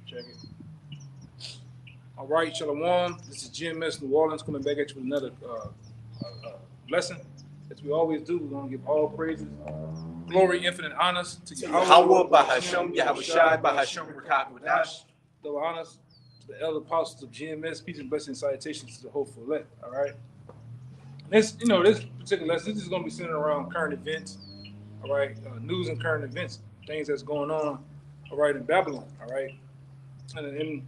Check it. All right, Shalom. This is GMS New Orleans coming back at you with another lesson. As we always do, we're going to give all praises, glory, infinite honors to Yahweh, Bahasham, Yahweh Shai, Bahasham, Rakakwadash. Double honors to the elder apostles of GMS. Peace and blessings, salutations to the hopeful elect. All right. This particular lesson, this is going to be centered around current events. All right, news and current events, things that's going on. All right, in Babylon. All right, and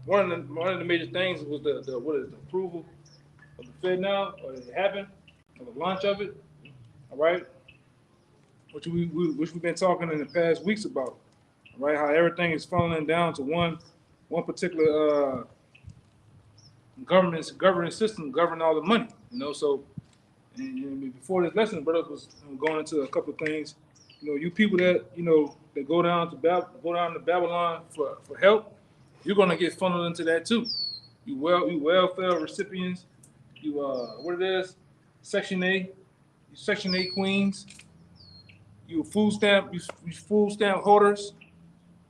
one of the major things was the approval of the Fed now, or it happened, or the launch of it. All right, which we've been talking in the past weeks about. All right, how everything is funneling down to one particular governing system, govern all the money. You know, so and before this lesson, brother was going into a couple of things. You know, you people that that go down to Babylon for help, you're gonna get funneled into that too. You welfare recipients, you what it is, Section 8, Section 8 queens, you food stamp holders.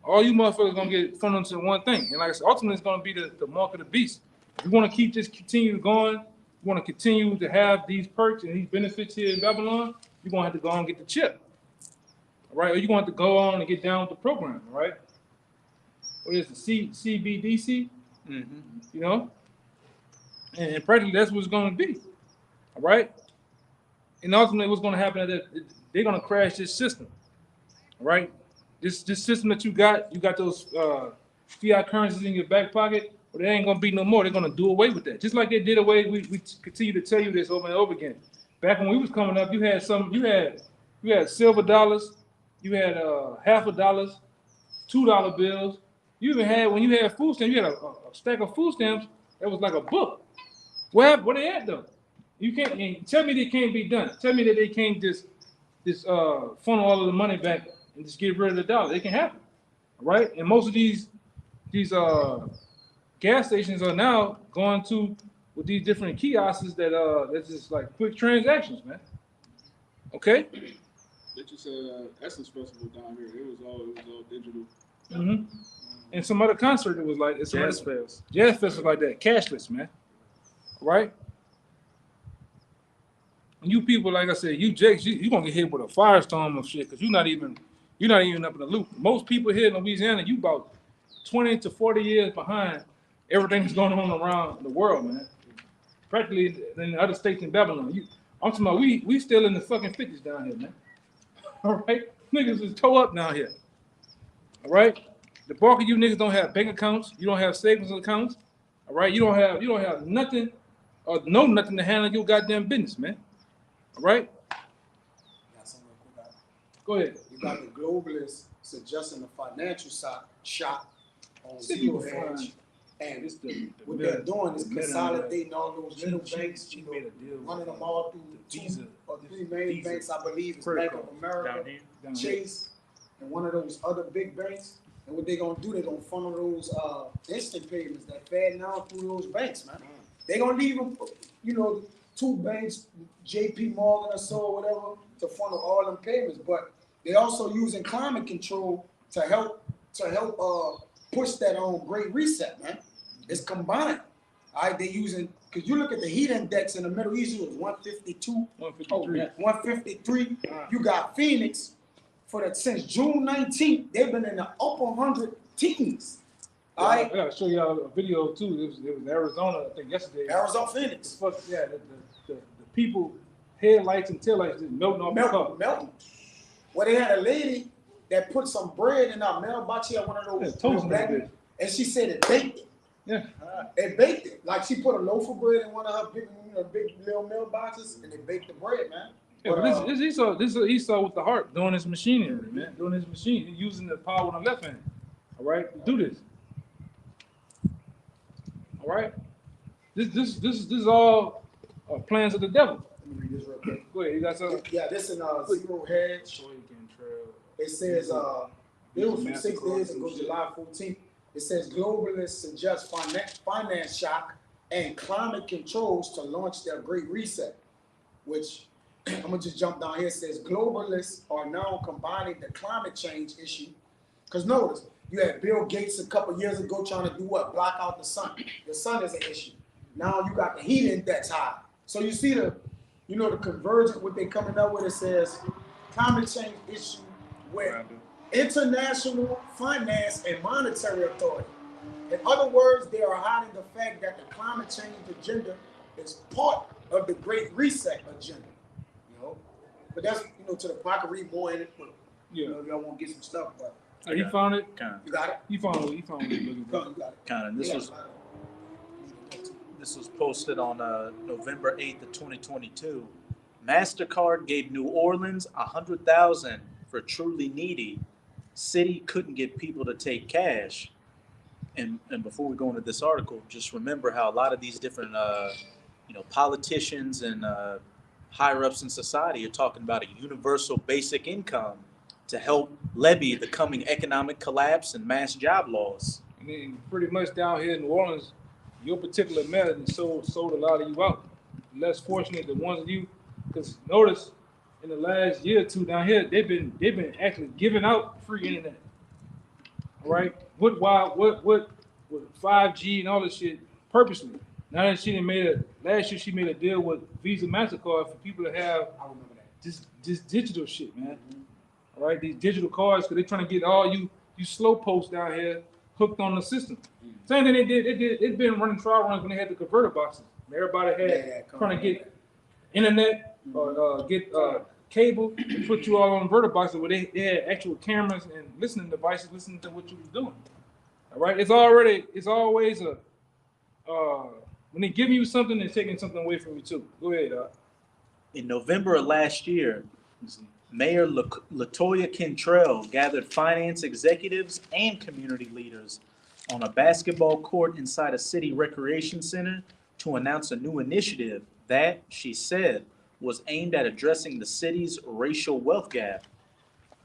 All you motherfuckers gonna get funneled into one thing. And like I said, ultimately it's gonna be the mark of the beast. If you wanna continue going, you wanna continue to have these perks and these benefits here in Babylon, you're gonna have to go and get the chip. All right, or you're gonna have to go on and get down with the program, all right? What is the CBDC? Mm-hmm. You know? And practically that's what it's gonna be. All right? And ultimately what's gonna happen is that they're gonna crash this system. All right? This system that you got those fiat currencies in your back pocket, but there ain't gonna be no more. They're gonna do away with that. Just like they did away, we continue to tell you this over and over again. Back when we was coming up, you had silver dollars, you had $50, $2 bills. You even had, when you had food stamps, you had a stack of food stamps that was like a book. Where they at though? You can't tell me they can't be done. Tell me that they can't just funnel all of the money back and just get rid of the dollar. It can happen, all right? And most of these gas stations are now going to with these different kiosks that's just like quick transactions, man. Okay. That you said Essence Festival down here. It was all digital. Mm-hmm. And some other concert it was like Jazz Fest. Jazz Fest was like that, cashless, man. Right? And you people, like I said, you Jakes, you gonna get hit with a firestorm of shit because you're not even up in the loop. Most people here in Louisiana, you about 20 to 40 years behind everything that's going on around the world, man. Practically in other states in Babylon. I'm talking about we still in the fucking 50s down here, man. All right? Niggas is toe up down here. All right? The bulk of you niggas don't have bank accounts. You don't have savings accounts. All right? You don't have nothing or know nothing to handle your goddamn business, man. All right? Got something real quick. Go ahead. You got the globalists suggesting a financial shock on See, zero people hedge. find- And It's the what meta- they're doing is the meta- consolidating all those little She banks, made a deal with, running them all through the two Visa- or three main Visa banks, I believe, is credit Bank card of America, down here. Chase, and one of those other big banks. And what they're gonna do, they're gonna funnel those instant payments that fed now through those banks, man. They're gonna leave them, two banks, JP Morgan or so, or whatever, to funnel all them payments. But they're also using climate control to help push that on Great Reset, man. It's combined. All right, they're using, because you look at the heat index in the Middle East, it was 152. 153. 153. You got Phoenix for that since June 19th. They've been in the upper 100 teens. All I right, gotta show y'all a video too. It was Arizona, I think yesterday. Arizona, Phoenix. The people headlights and taillights just melting off the car. Melton. Well, they had a lady that put some bread in our mailbox. She had one of those Yeah, toast black, in it. and she said it baked it. Yeah. It baked it. Like she put a loaf of bread in one of her big little mailboxes, and they baked the bread, man. Yeah, But, but this Esau with the heart doing his machinery, man. Doing his machine. He's using the power on the left hand. All right, to do this. All right. This is all plans of the devil. let me read this real quick. Go ahead, you got something? Yeah, this in Zero Hedge. It says it was from 6 days ago, July 14th. It says globalists suggest finance shock and climate controls to launch their Great Reset, which I'm gonna just jump down here. It says globalists are now combining the climate change issue. Because notice, You had Bill Gates a couple years ago trying to do what? Block out the sun. The sun is an issue. Now you got the heat index high. So you see the convergent, what they coming up with, it says climate change issue with international finance and monetary authority. In other words, they are hiding the fact that the climate change agenda is part of the Great Reset agenda. But that's to the pocket, read more in it. But, if y'all want to get some stuff, but He found it. you got it. He found it. He found it. You got it. Kind of. This was posted on November 8th of 2022. MasterCard gave New Orleans $100,000 for truly needy. City couldn't get people to take cash. And before we go into this article, just remember how a lot of these different politicians and higher ups in society are talking about a universal basic income to help levy the coming economic collapse and mass job loss. I mean, pretty much down here in New Orleans, your particular method sold a lot of you out. Less fortunate, the ones of you, because notice in the last year or two down here, they've been actually giving out free internet. All right, with 5G and all this shit purposely. Now that last year she made a deal with Visa MasterCard for people to have this digital shit, man. All right, these digital cards, because they're trying to get all you slow posts down here hooked on the system. Same thing they did. It's been running trial runs when they had the converter boxes. Everybody had trying to get internet or get cable and put you all on converter boxes where they had actual cameras and listening devices listening to what you was doing. All right, it's always a when they give you something, they're taking something away from you too. Go ahead. In November of last year, Mayor LaToya Cantrell gathered finance executives and community leaders on a basketball court inside a city recreation center to announce a new initiative that, she said, was aimed at addressing the city's racial wealth gap.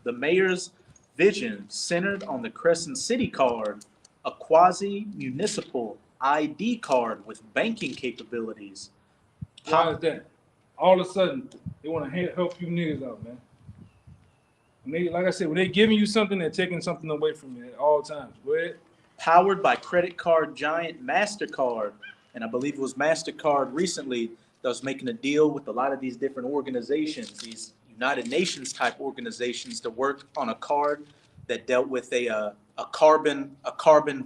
The mayor's vision centered on the Crescent City Card, a quasi-municipal ID card with banking capabilities. Why is that? All of a sudden, they want to help you niggas out, man. Like I said, when they giving you something, they're taking something away from you at all times. Go ahead. Powered by credit card giant MasterCard, and I believe it was MasterCard recently that was making a deal with a lot of these different organizations, these United Nations type organizations, to work on a card that dealt with a carbon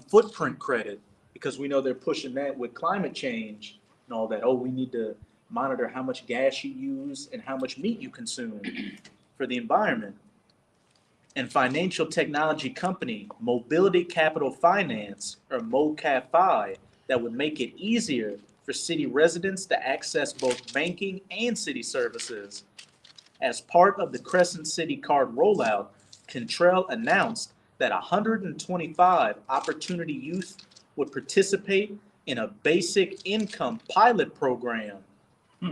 footprint credit, because we know they're pushing that with climate change and all that. Oh, we need to monitor how much gas you use and how much meat you consume for the environment. And financial technology company Mobility Capital Finance, or MoCaFi, that would make it easier for city residents to access both banking and city services. As part of the Crescent City Card rollout, Cantrell announced that 125 Opportunity Youth would participate in a basic income pilot program,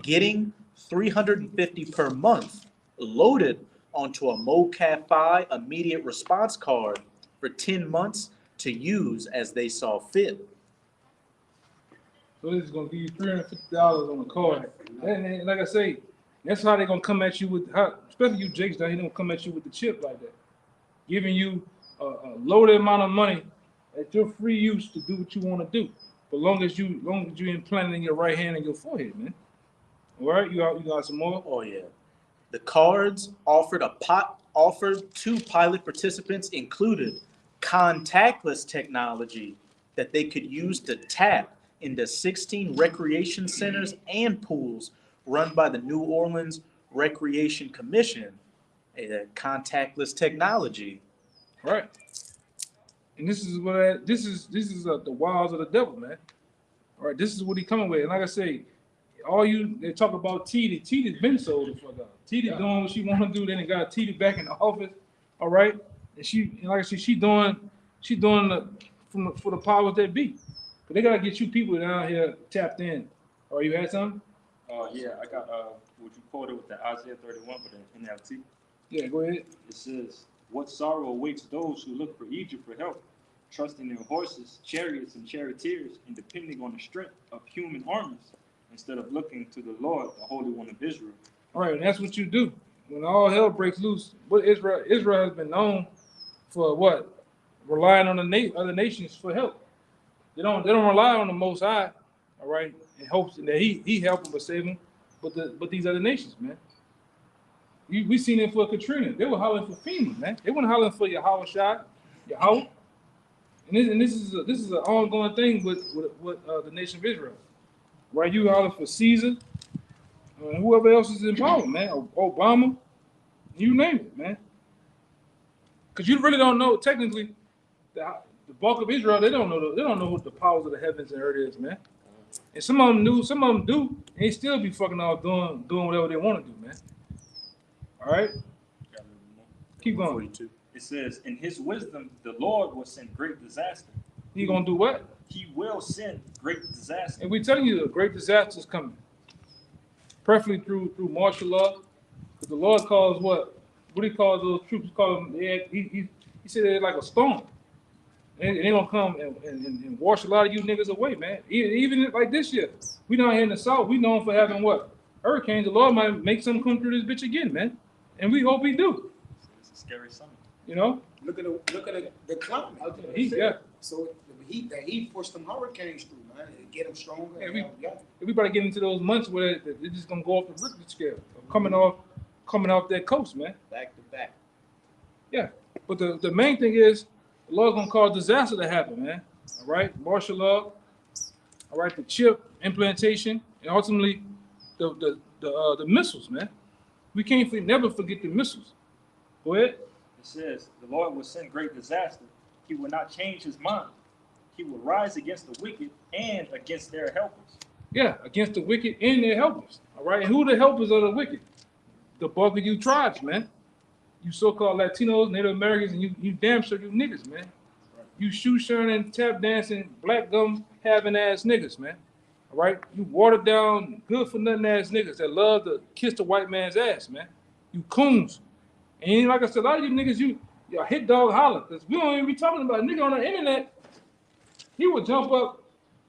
getting $350 per month loaded onto a MoCaFi immediate response card for 10 months to use as they saw fit. So this is gonna give you $350 on the card. And like I say, that's how they're gonna come at you with, especially you Jakes down here, gonna come at you with the chip like that, giving you a loaded amount of money at your free use to do what you want to do, but long as you implant it in your right hand and your forehead, man. All right, you got some more? Oh yeah. The cards offered to pilot participants included contactless technology that they could use to tap into 16 recreation centers and pools run by the New Orleans Recreation Commission. Contactless technology. Right. And this is the wiles of the devil, man. All right, this is what he coming with. And like I say, they talk about Titi. Titi's been sold the fuck out. Titi doing what she want to do. Then they got Titi back in the office. All right, and like I said, she doing for the powers that be. But they gotta get you people down here tapped in. Or you had something? Yeah, I got what you quoted with the Isaiah 31 for the NLT. Yeah, go ahead. It says, "What sorrow awaits those who look for Egypt for help, trusting in horses, chariots, and charioteers, and depending on the strength of human armies, instead of looking to the Lord, the Holy One of Israel." All right, and that's what you do when all hell breaks loose. What Israel has been known for what? relying on the other nations for help. They don't rely on the Most High, all right, in hopes that he help them or save them. But these other nations, man. We seen it for Katrina. They were hollering for FEMA, man. They weren't hollering for Yahweh Shai, Yahweh. And this is an ongoing thing with the nation of Israel. Right? You holler for Caesar, and whoever else is in power, man. Obama, you name it, man. Because you really don't know technically the bulk of Israel. They don't know what the powers of the heavens and earth is, man. And some of them knew, some of them do, and they still be fucking off doing whatever they want to do, man. All right, keep going. 42. It says, in his wisdom, the Lord will send great disaster. He gonna do what? He will send great disaster. And we telling you, a great disaster is coming. Preferably through martial law, because the Lord calls what do he call those troops? He calls them. He said they're like a storm, and they gonna come and wash a lot of you niggas away, man. Even like this year, we down here in the South, we known for having what hurricanes. The Lord might make some come through this bitch again, man, and we hope he do. It's a scary summer. You know, Look at the climate. yeah. So the heat pushed them hurricanes through, man. It get them stronger. Yeah, everybody get into those months where they're just gonna go off the Richter scale, coming off that coast, man. Back to back. Yeah, but the main thing is the Lord's gonna cause disaster to happen, man. All right, martial law. All right, the chip implantation, and ultimately the missiles, man. We can't never forget the missiles. Go ahead. It says, the Lord will send great disaster. He will not change his mind. He will rise against the wicked and against their helpers. Yeah, against the wicked and their helpers. All right, and who the helpers of the wicked? The bulk of you tribes, man. You so-called Latinos, Native Americans, and you damn sure you niggas, man. You shoe shining, tap dancing, black gum having ass niggas, man. All right, you watered down, good for nothing ass niggas that love to kiss the white man's ass, man. You coons. And like I said, a lot of you niggas, y'all hit dog holler, because we don't even be talking about a nigga on the internet. He would jump up,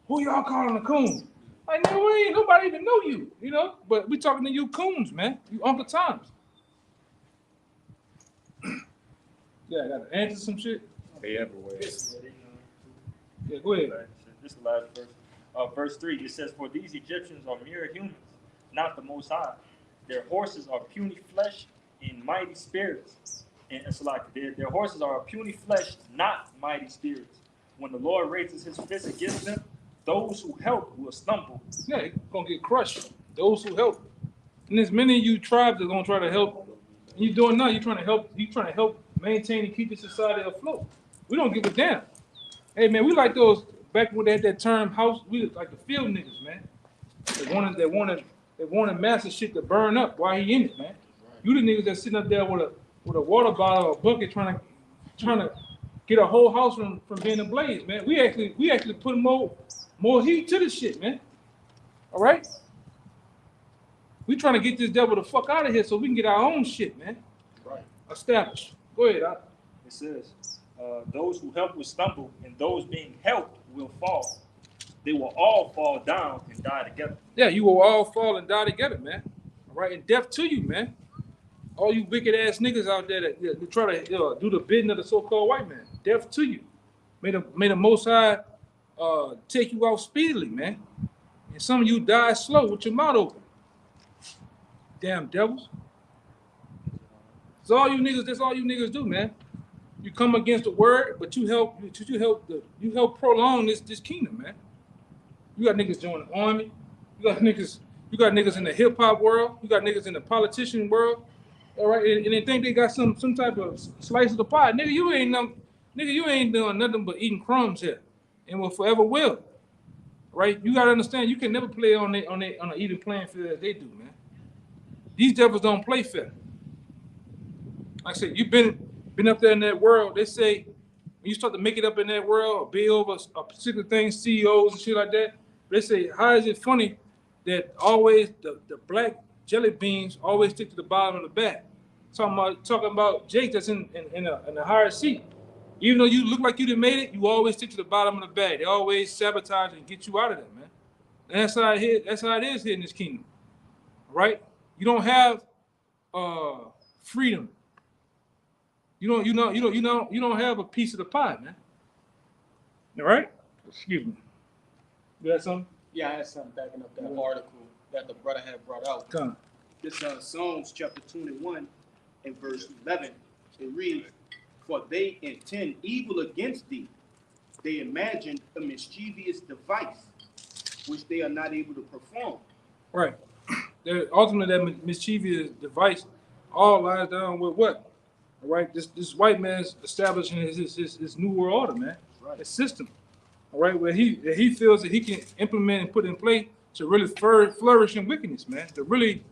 who y'all calling a coon? Like, nigga, we ain't nobody even know you, you know? But we talking to you coons, man. You Uncle Toms. Yeah, I got to answer some shit. They everywhere. Yeah, go ahead. This is the last verse. Verse 3, it says, for these Egyptians are mere humans, not the Most High. Their horses are puny flesh and mighty spirits. And it's like their horses are puny flesh, not mighty spirits. When the Lord raises his fist against them, those who help will stumble. Yeah, you're gonna get crushed. Those who help. And there's many of you tribes that are gonna try to help. And you're doing nothing. You're trying to help maintain and keep the society afloat. We don't give a damn. Hey man, we like those back when they had that term house, we like the field niggas, man. They wanted massive shit to burn up while he in it, man. You the niggas that sitting up there with a water bottle or a bucket trying to get a whole house from being ablaze, man. We actually put more heat to this shit, man. All right? We trying to get this devil the fuck out of here so we can get our own shit, man. Right. Established. Go ahead. It says, those who help will stumble, and those being helped will fall. They will all fall down and die together. Yeah, you will all fall and die together, man. All right, and death to you, man. All you wicked ass niggas out there that try to do the bidding of the so-called white man. Death to you. May the Most High take you out speedily, man. And some of you die slow with your mouth open. Damn devils. That's all you niggas do, man. You come against the word, but you help prolong this kingdom, man. You got niggas joining the army. You got niggas in the hip hop world. You got niggas in the politician world. All right, and they think they got some type of slice of the pie. Nigga, you ain't doing nothing but eating crumbs here, and will forever will. Right? You gotta understand, you can never play on an even playing field as they do, man. These devils don't play fair. Like I said, you've been up there in that world. They say when you start to make it up in that world, or be over a particular thing, CEOs and shit like that. They say, how is it funny that always the black jelly beans always stick to the bottom of the bag? Talking about Jake that's in a higher seat. Even though you look like you done made it, you always stick to the bottom of the bag. They always sabotage and get you out of there, man. And that's how it is here in this kingdom. Right? You don't have freedom. You don't have a piece of the pie, man. All right? Excuse me. You got something? Yeah, I had something backing up that article that the brother had brought out. Come. This Psalms chapter 21 and verse 11. It reads, "For they intend evil against thee. They imagine a mischievous device, which they are not able to perform." Right. Ultimately, that mischievous device all lies down with what? All right. This white man's establishing his new world order, man. Right. His system. All right, where he feels that he can implement and put in place to really flourish in wickedness, man. To really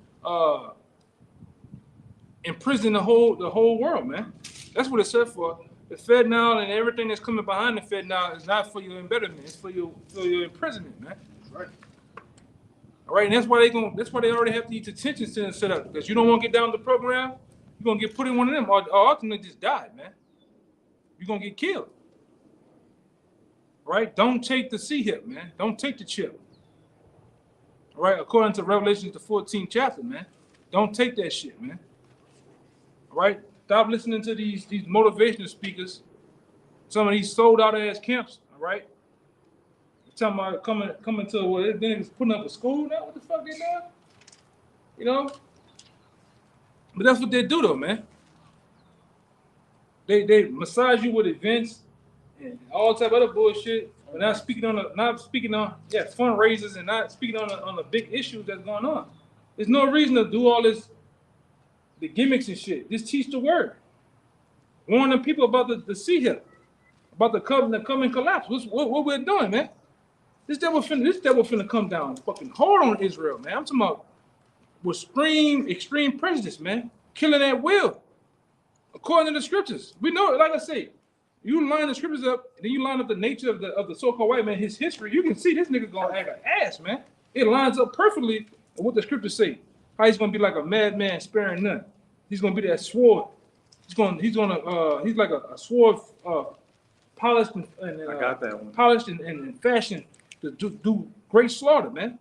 imprison the whole world, man. That's what it's set for. The FedNow and everything that's coming behind the FedNow is not for your embetterment. It's for your imprisonment, man. Right. All right, and that's why they already have these detention centers set up, because you don't want to get down the program, you're gonna get put in one of them, or ultimately just die, man. You're gonna get killed. All right, don't take the C-hip, man. Don't take the chip. All right, according to Revelation, the 14th chapter, man. Don't take that shit, man. All right, stop listening to these motivational speakers. Some of these sold out ass camps. All right, you're talking about coming to what? Then it's putting up a school now. What the fuck they doing? You know. But that's what they do, though, man. They massage you with events and all type of other bullshit. But not speaking on fundraisers and not speaking on the big issues that's going on. There's no reason to do all this, the gimmicks and shit. Just teach the word. Warn the people about the C-hip, about the coming collapse. What we're doing, man. This devil finna come down fucking hard on Israel, man. I'm talking about with extreme prejudice, man. Killing at will. According to the scriptures. We know it, like I say, you line the scriptures up, and then you line up the nature of the so-called white man, his history, you can see this nigga gonna act an ass, man. It lines up perfectly with what the scriptures say. How he's gonna be like a madman sparing none. He's gonna be that sword. He's like a sword polished and I got that one. Polished and fashioned to do great slaughter, man.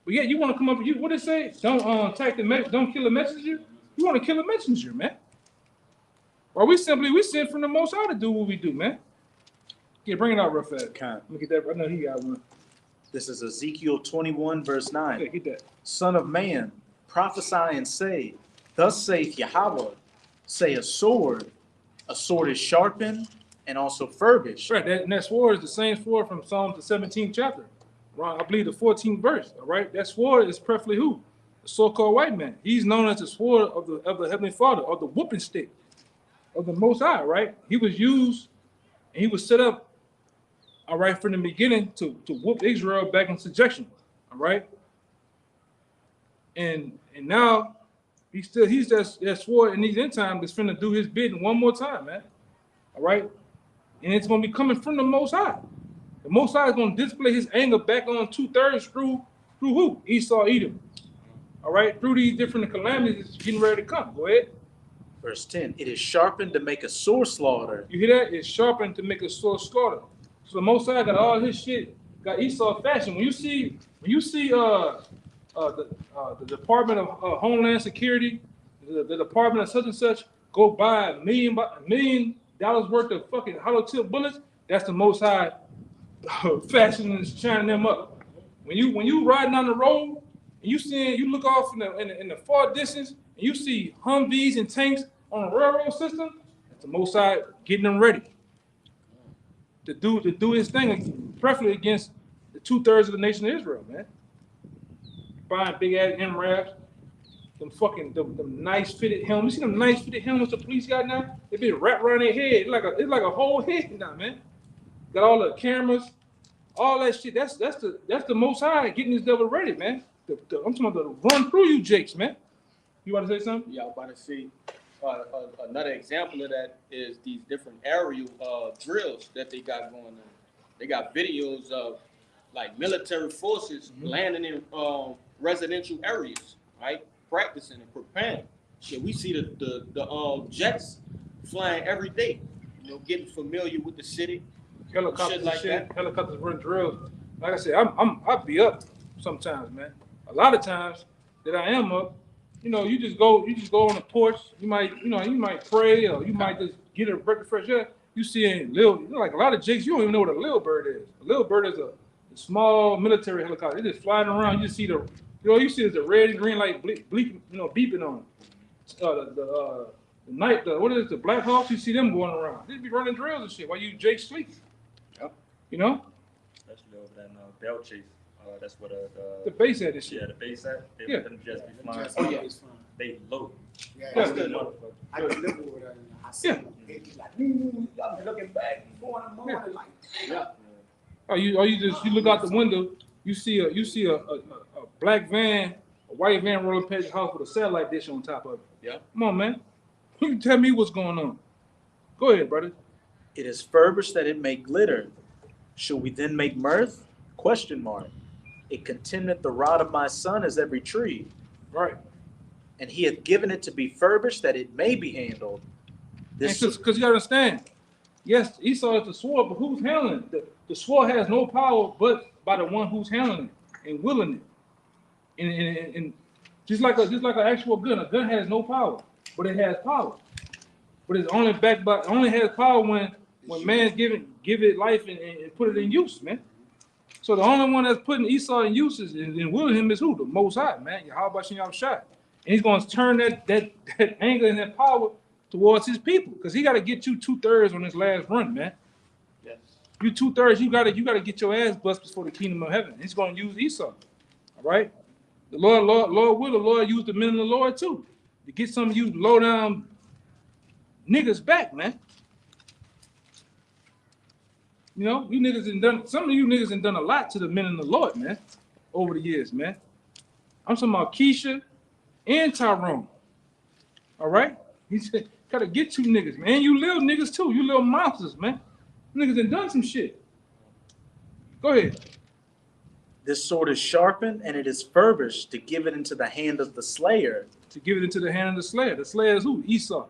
But yeah, you want to come up with what it say? Don't don't kill a messenger. You want to kill a messenger, man. Or we send from the Most High to do what we do, man. Yeah, bring it out real fast. Let me get that. I know he got one. This is Ezekiel 21, verse 9. Yeah, get that. Son of man, prophesy and say, thus saith Yahweh, say a sword is sharpened and also furbished. Right, that sword is the same sword from Psalms the 17th chapter. Right, I believe the 14th verse. All right, that sword is preferably who? The so-called white man. He's known as the sword of the Heavenly Father, or the whooping stick of the Most High. Right, he was used and he was set up, all right, from the beginning to whoop Israel back in subjection. All right, and now he's that sword in these end times that's finna do his bidding one more time, man. All right, and it's gonna be coming from the Most High. The Most High is going to display his anger back on 2/3 through who? Esau, Edom. All right, through these different calamities that's getting ready to come. Go ahead. Verse 10, it is sharpened to make a sore slaughter. You hear that? It's sharpened to make a sore slaughter. So the Most High got all his shit, got Esau fashion. When you see the Department of Homeland Security, the Department of such and such go buy $1 million worth of fucking hollow tip bullets, that's the Most High fashion is shining them up. When you riding down the road and you look off in the far distance and you see Humvees and tanks on a railroad system, that's the Most High getting them ready to do his thing, preferably against the 2/3 of the nation of Israel, man. Buying big ass MRAPs, them nice fitted helmets. You see them nice fitted helmets the police got now? They be wrapped around their head. It's like a whole head now, man. Got all the cameras, all that shit. That's the Most High getting this devil ready, man. I'm talking about to run through you jakes, man. You want to say something? Yeah, I was about to say another example of that is these different aerial drills that they got going on. They got videos of like military forces landing in residential areas, right? Practicing and preparing. Shit, we see the jets flying every day. You know, getting familiar with the city. Helicopters like that. Helicopters run drills. Like I said, I'll be up sometimes, man. A lot of times that I am up, you just go on the porch. You might pray, or you might just get a breath of fresh air. You see like a lot of jakes, you don't even know what a little bird is. A little bird is a small military helicopter. They're just flying around. You see you see the red and green light beeping on it. The Black Hawks, you see them going around. They be running drills and shit while you jakes sleep. Yep. Especially over that bell chase. That's what The base at this shit. yeah, the base at. They Yeah. them just be flying. Oh, yeah. They low. Yeah, Yeah. I Good. can live over there. I see Yeah. them. They be like, I'm looking back, going in the morning, like, Yeah. Or you look out the window, you see a black van, a white van rolling past your house with a satellite dish on top of it. Yeah. Come on, man. You can tell me what's going on. Go ahead, brother. It is furbished that it may glitter. Shall we then make mirth? Question mark. It contendeth the rod of my son as every tree, Right. and he hath given it to be furbished that it may be handled. This Because you gotta understand, yes, Esau is the sword, but who's handling it? The sword has no power but by the one who's handling it and willing it. And just like an actual gun, a gun has no power, but it has power. But it's only only has power when man's give it life and put it in use, man. So the only one that's putting Esau in use and willing him is who? The Most High, man. Yahweh Shem Shai. And he's going to turn that anger and that power towards his people, because he got to get you 2/3 on this last run, man. Yes. You 2/3, you gotta get your ass busted before the kingdom of heaven. He's gonna use Esau. All right. The Lord use the men of the Lord too, to get some of you low down niggas back, man. You niggas some of you niggas have done a lot to the men of the Lord, man, over the years, man. I'm talking about Keisha and Tyrone. All right? He said, gotta get you niggas, man. You little niggas too. You little monsters, man. Niggas done done some shit. Go ahead. This sword is sharpened, and it is furbished to give it into the hand of the slayer. To give it into the hand of the slayer. The slayer is who? Esau.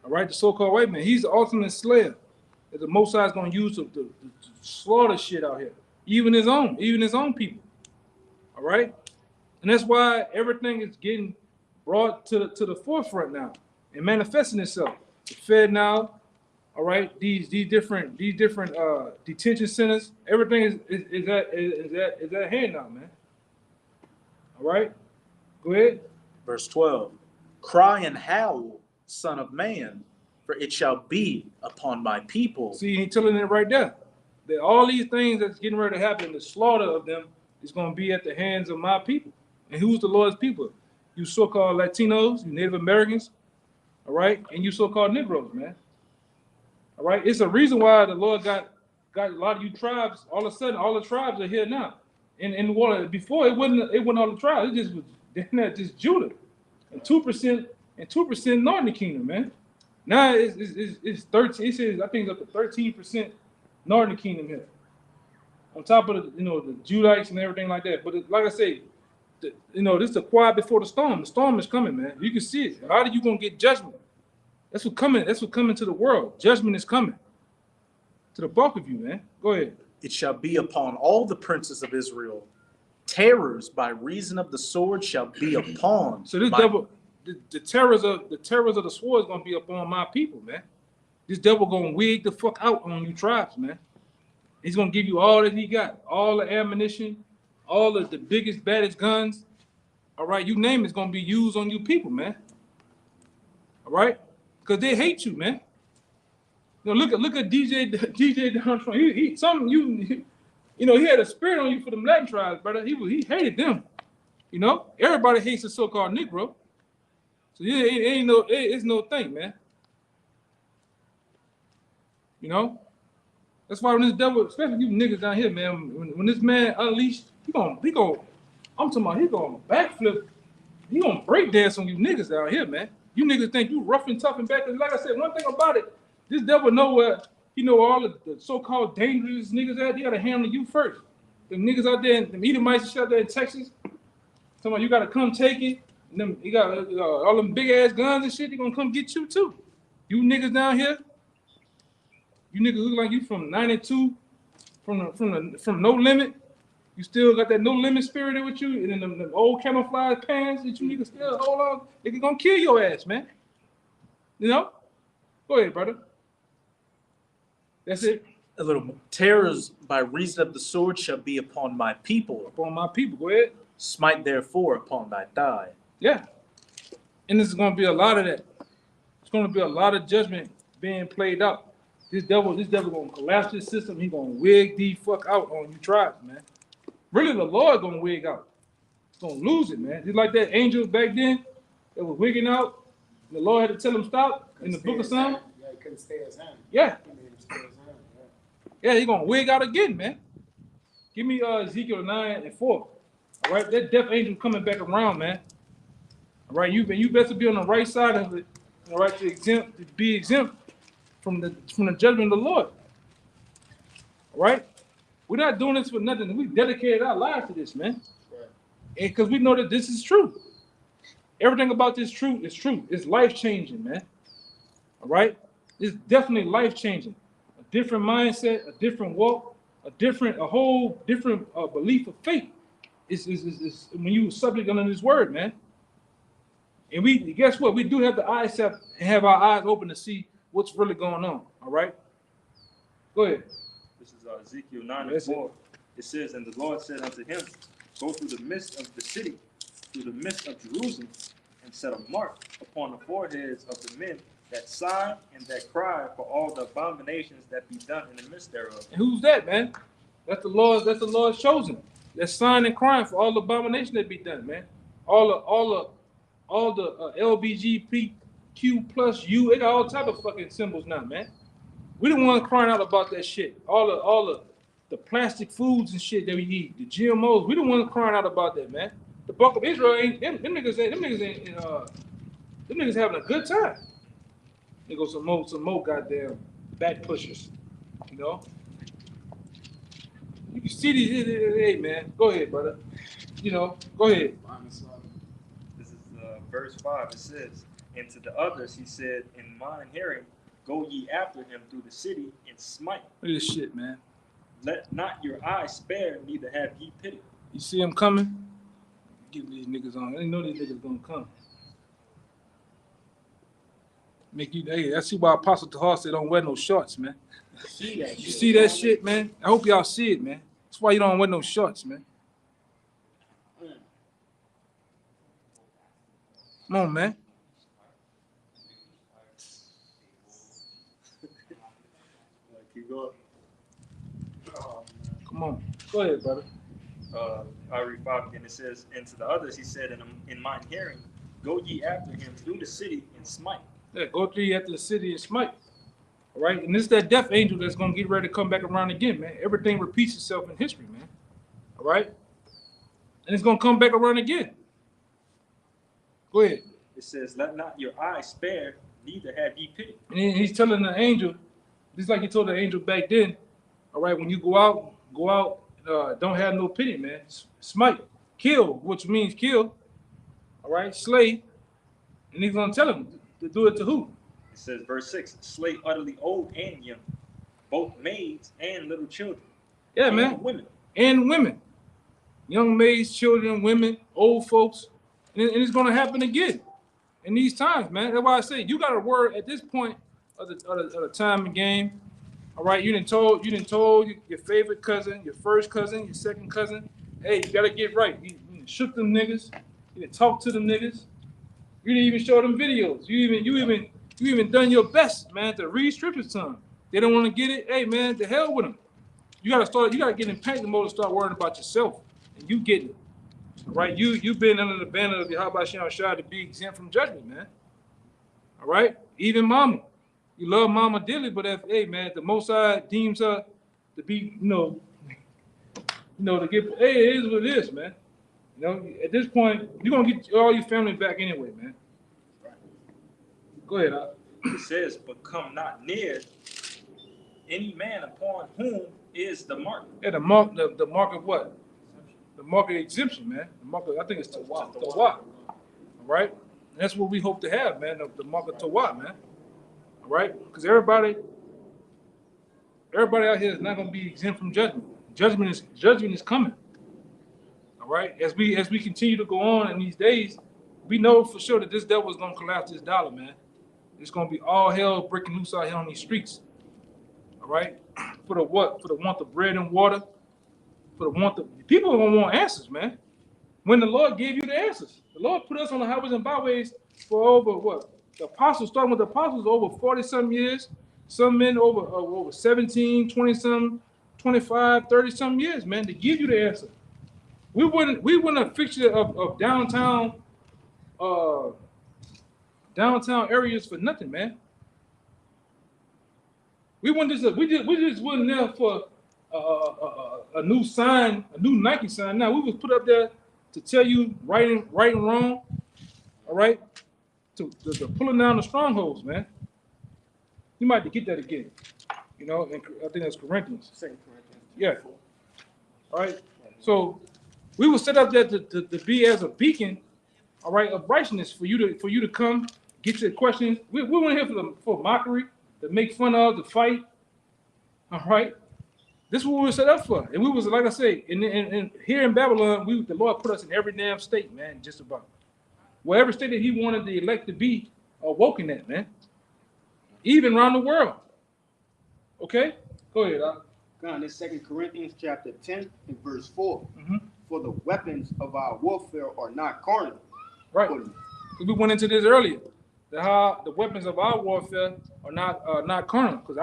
All right, the so-called white man. He's the ultimate slayer that the Most High is going to use to slaughter shit out here. Even his own people. All right? And that's why everything is getting brought to the forefront now and manifesting itself. The Fed now, all right, these different detention centers, everything is at hand now, man. All right? Go ahead. Verse 12. Cry and howl, son of man, for it shall be upon my people. See, he's telling it right there. That all these things that's getting ready to happen, the slaughter of them is going to be at the hands of my people. And who's the Lord's people? You so-called Latinos, you Native Americans, all right? And you so-called Negroes, man. All right? It's a reason why the Lord got a lot of you tribes. All of a sudden, all the tribes are here now. In the water. Before, it wasn't all the tribes. It just was just Judah. And 2% Northern Kingdom, man. Now it's 13. It says I think it's up to 13% Northern Kingdom here, on top of the Judites and everything like that. But like I say, this is the quiet before the storm. The storm is coming, man. You can see it. How are you gonna get judgment? That's what coming. That's what coming to the world. Judgment is coming to the bulk of you, man. Go ahead. It shall be upon all the princes of Israel. Terrors by reason of the sword shall be upon. So this my- devil, the terrors of the sword is gonna be upon my people, man. This devil gonna wig the fuck out on you tribes, man. He's gonna give you all that he got, all the ammunition, all of the biggest, baddest guns. All right, you name it's gonna be used on you people, man. All right, because they hate you, man. Look at DJ Donald Trump. He had a spirit on you for them Latin tribes, brother. He hated them. Everybody hates the so-called Negro. So yeah, it's no thing, man. That's why when this devil, especially you niggas down here, man, when this man unleashed, he gonna, I'm talking about he gonna backflip, he gonna break dance on you niggas down here, man. You niggas think you rough and tough and back. Like I said, one thing about it, this devil know where, all of the so-called dangerous niggas at. He gotta handle you first. The niggas out there, them Edomites and shit out there in Texas, talking about you gotta come take it. And them, you got all them big ass guns and shit. They gonna come get you too. You niggas down here, you niggas look like you from '92, from No Limit. You still got that no limit spirit with you, and then them old camouflage pants that you need to still hold on. They gonna kill your ass, man. You know? Go ahead, brother. That's it. A little more. Terrors by reason of the sword shall be upon my people. Upon my people. Go ahead. Smite therefore upon thy thigh. Yeah. And there's gonna be a lot of that. It's gonna be a lot of judgment being played out. This devil gonna collapse this system. He gonna wig the fuck out on you tribes, man. Really, the Lord gonna wig out. He's gonna lose it, man. Just like that angel back then that was wigging out. The Lord had to tell him stop in the book of Psalms. Yeah, he couldn't stay his hand. Yeah. He made him stay his hand, Yeah, he gonna wig out again, man. Give me Ezekiel 9:4. All right, that death angel coming back around, man. All right, you better be on the right side of it. All right, to be exempt from the judgment of the Lord. All right, we're not doing this for nothing. We dedicated our lives to this, man. Right. And because we know that this is true. Everything about this truth is true. It's life changing, man. All right, it's definitely life changing. A different mindset, a different walk, a whole different belief of faith. Is when you subject under this word, man. And we guess what? We do have the eyes set and have our eyes open to see what's really going on. All right. Go ahead. This is Ezekiel 9 That's and 4. It says, and the Lord said unto him, go through the midst of the city, through the midst of Jerusalem, and set a mark upon the foreheads of the men that sigh and that cry for all the abominations that be done in the midst thereof. And who's that, man? That's the Lord's chosen. That's sighing and crying for all the abomination that be done, man. All the LBGTQ plus U, it got all type of fucking symbols now, man. We the one crying out about that shit. All the plastic foods and shit that we eat, the GMOs, we the one crying out about that, man. The Buck of Israel ain't them niggas having a good time. There goes some more goddamn back pushers, you know. You can see these. Hey, man, go ahead, brother. You know, go ahead. This is verse 5. It says, and to the others he said, in mine hearing, go ye after him through the city and smite. Look at this shit, man. Let not your eye spare, neither have ye pity. You see them coming? Give these niggas on. I didn't know these niggas gonna come. Make you. Hey, I see why Apostle Tahar said don't wear no shorts, man. You see that shit, man? I hope y'all see it, man. That's why you don't wear no shorts, man. Come on, man. Keep going. Come on. Go ahead, brother. I read 5 again. It says, and to the others he said, in mine hearing, go ye after him through the city and smite. Yeah, go through after the city and smite. All right, and this is that death angel that's gonna get ready to come back around again, man. Everything repeats itself in history, man. All right, and it's gonna come back around again. Go ahead. It says, let not your eye spare, neither have ye pity. And then he's telling the angel, just like he told the angel back then. All right, when you go out, don't have no pity, man. Smite, kill, which means kill. All right, slay, and he's gonna tell him to do it to who? It says, verse 6, slay utterly old and young, both maids and little children. Yeah, and man. Women. And women. Young maids, children, women, old folks. And it's going to happen again in these times, man. That's why I say you got to worry at this point of the time and game. All right, you done told your favorite cousin, your first cousin, your second cousin, hey, you got to get right. You shook them niggas. You done talked to them niggas. You didn't even show them videos. You even done your best, man, to re-strip it to them. They don't want to get it. Hey, man, the hell with them. You got to get in panic mode and start worrying about yourself. And you getting it. All right? You've been under the banner of Yahweh Shem Shah to be exempt from judgment, man. All right? Even mama. You love mama dearly, but if, hey, man, the Most High deems her to be, to get, hey, it is what it is, man. You know, at this point, you're going to get all your family back anyway, man. Go ahead, Al. It says, but come not near any man upon whom is the mark. Yeah, the mark of what? The mark of exemption, man. The mark of, I think it's Tawah. All right? And that's what we hope to have, man, the mark of Tawah, man. All right? Because everybody out here is not going to be exempt from judgment. Judgment is coming. All right, as we continue to go on in these days, we know for sure that this devil is gonna collapse this dollar, man. It's gonna be all hell breaking loose out here on these streets. All right, for the what? For the want of bread and water. For the want of people are gonna want answers, man. When the Lord gave you the answers, the Lord put us on the highways and byways for over what? The apostles, starting with the apostles, over 40-some years. Some men over 17, 20-some, 25, 30-some years, man, to give you the answer. We wouldn't have fixture of downtown areas for nothing, man. We just wasn't there for a new sign, a new Nike sign. Now we was put up there to tell you right and wrong. All right, to pulling down the strongholds, man. You might have to get that again. You know, and I think that's Corinthians. 2 Corinthians. Yeah. All right. So we were set up there to be as a beacon, all right, of righteousness for you to come get your questions. We weren't here for mockery, to make fun of, to fight. All right. This is what we were set up for. And we was, like I say, in here in Babylon, the Lord put us in every damn state, man, just about. Whatever state that he wanted the elect to be awoken at, man. Even around the world. Okay? Go ahead, Doc. God, this 2 Corinthians chapter 10 and verse 4. Mm-hmm. For the weapons of our warfare are not carnal. Right. Because we went into this earlier. How the weapons of our warfare are not carnal. Because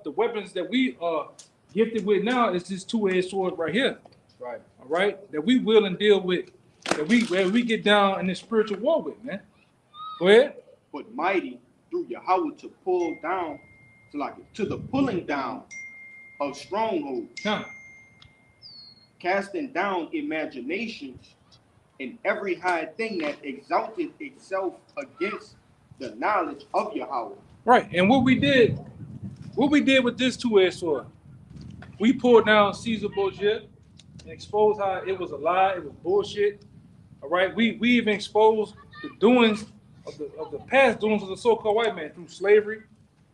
the weapons that we are gifted with now is this two-edged sword right here. Right. All right? That we will and deal with. That we get down in this spiritual war with, man. Go ahead. But mighty through Yahweh to pull down, to the pulling down of strongholds, casting down imaginations and every high thing that exalted itself against the knowledge of Yahweh. Right. And what we did with this two-edged sword, we pulled down Caesar Borgia and exposed how it was a lie, it was bullshit. All right. We even exposed the doings of the past doings of the so-called white man through slavery,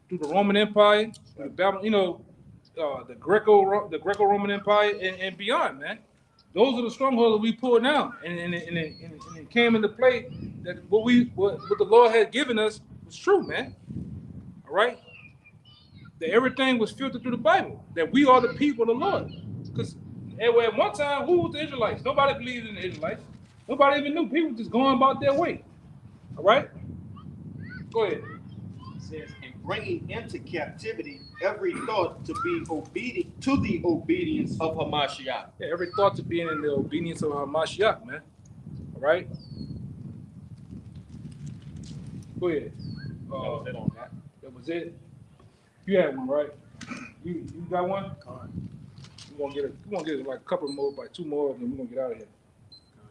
through the Roman Empire, the Babylon, the Greco-Roman Empire, and beyond, man. Those are the strongholds that we pulled down, and it came into play that what the Lord had given us was true, man. All right, that everything was filtered through the Bible. That we are the people of the Lord. Because at one time, who was the Israelites? Nobody believed in the Israelites. Nobody even knew. People just going about their way. All right, go ahead. It says, and bringing into captivity every thought to be obedient to the obedience Of Hamashiach. Yeah, every thought to being in the obedience of Hamashiach, man. All right. Go ahead. That was it on that. That was it. You had one, right? You got one? We're gonna get like a couple more, like two more, and then we're gonna get out of here.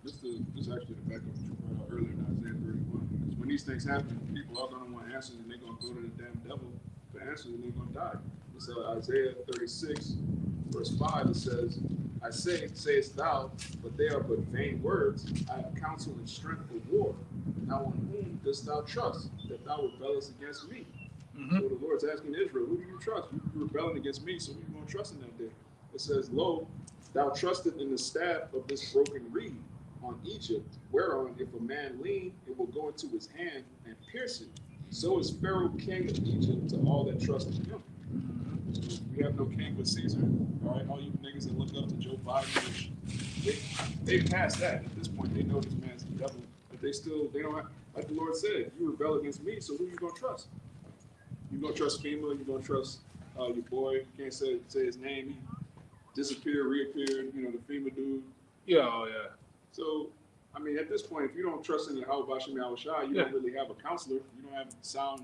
This is actually the back of what you brought out earlier in Isaiah 31. Because when these things happen, people are going to want answers, and they're going to go to the damn devil for answers, and they're going to die. It's Isaiah 36, verse 5. It says, I say, sayest thou, but they are but vain words. I have counsel and strength for war. Now on whom dost thou trust, that thou rebellest against me? Mm-hmm. So the Lord's asking Israel, who do you trust? You're rebelling against me, so who you going to trust in that day? It says, lo, thou trusted in the staff of this broken reed on Egypt, whereon if a man lean, it will go into his hand and pierce it. So is Pharaoh king of Egypt to all that trust in him. So we have no king but Caesar. All right, all you niggas that look up to Joe Biden, they passed that. At this point, they know this man's the devil, but they don't have, like the Lord said, you rebel against me, so who you gonna trust? You gonna trust FEMA? You gonna trust your boy? You can't say his name. He disappeared, reappeared. You know, the FEMA dude. Yeah, oh yeah. So, I mean, at this point, if you don't trust in Yahweh Bashim Yahushua, you don't really have a counselor. You don't have sound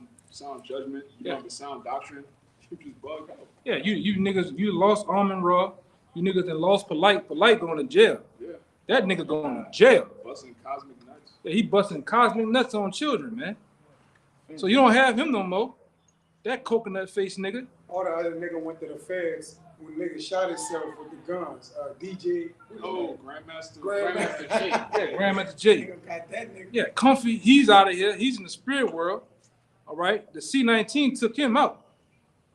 judgment. You don't have a sound doctrine. You just bug out. Yeah, you niggas, you lost Armin Ra. You niggas that lost Polite going to jail. Yeah. That nigga going to jail. Busting cosmic nuts. Yeah, he busting cosmic nuts on children, man. So you don't have him no more. That coconut face nigga. All the other nigga went to the feds when nigga shot himself with the guns. DJ. Oh, Grandmaster. Grandmaster J. Yeah, Grandmaster J. Nigga got that nigga. Yeah, Comfy, he's out of here. He's in the spirit world. All right. The C-19 took him out.